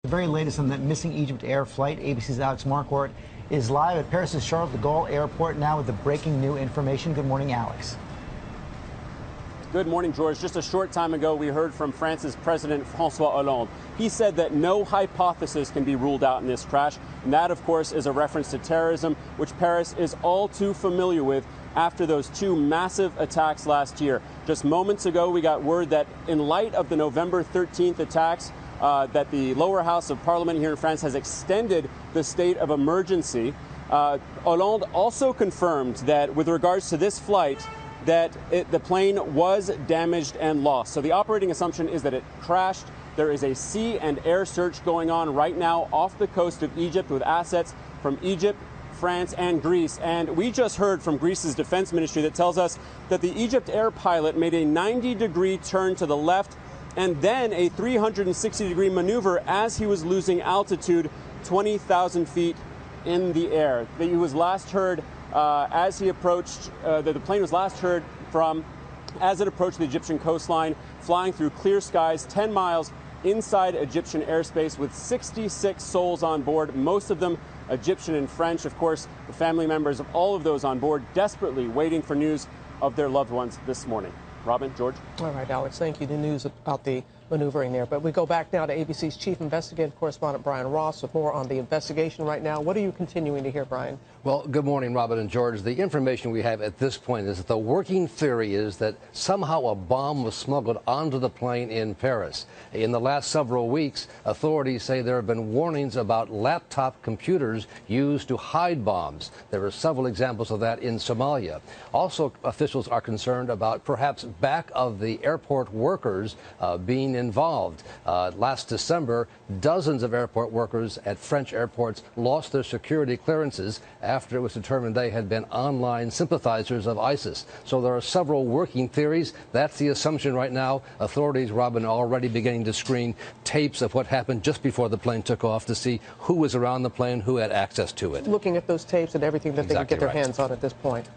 The very latest on that missing EgyptAir flight. ABC's Alex Marquardt is live at Paris' Charles de Gaulle Airport now with the breaking new information. Good morning, Alex. Good morning, George. Just a short time ago, we heard from France's President François Hollande. He said that no hypothesis can be ruled out in this crash. And that, of course, is a reference to terrorism, which Paris is all too familiar with after those two massive attacks last year. Just moments ago, we got word that in light of the November 13th attacks, that the lower house of parliament here in France has extended the state of emergency. Hollande also confirmed that with regards to this flight, that the plane was damaged and lost. So the operating assumption is that it crashed. There is a sea and air search going on right now off the coast of Egypt with assets from Egypt, France, and Greece. And we just heard from Greece's defense ministry that tells us that the EgyptAir pilot made a 90-degree turn to the left and then a 360-degree maneuver as he was losing altitude 20,000 feet in the air. He was last heard as he approached, the plane was last heard from as it approached the Egyptian coastline, flying through clear skies 10 miles inside Egyptian airspace with 66 souls on board, most of them Egyptian and French. Of course, the family members of all of those on board desperately waiting for news of their loved ones this morning. Robin, George. All right, Alex, thank you. The news about the maneuvering there. But we go back now to ABC's chief investigative correspondent, Brian Ross, with more on the investigation right now. What are you continuing to hear, Brian? Well, good morning, Robin and George. The information we have at this point is that the working theory is that somehow a bomb was smuggled onto the plane in Paris. In the last several weeks, authorities say there have been warnings about laptop computers used to hide bombs. There are several examples of that in Somalia. Also, officials are concerned about perhaps back of the airport workers being involved. Last December, dozens of airport workers at French airports lost their security clearances after it was determined they had been online sympathizers of ISIS. So there are several working theories. That's the assumption right now. Authorities, Robin, are already beginning to screen tapes of what happened just before the plane took off to see who was around the plane, who had access to it. Looking at those tapes and everything that they could get their hands on at this point.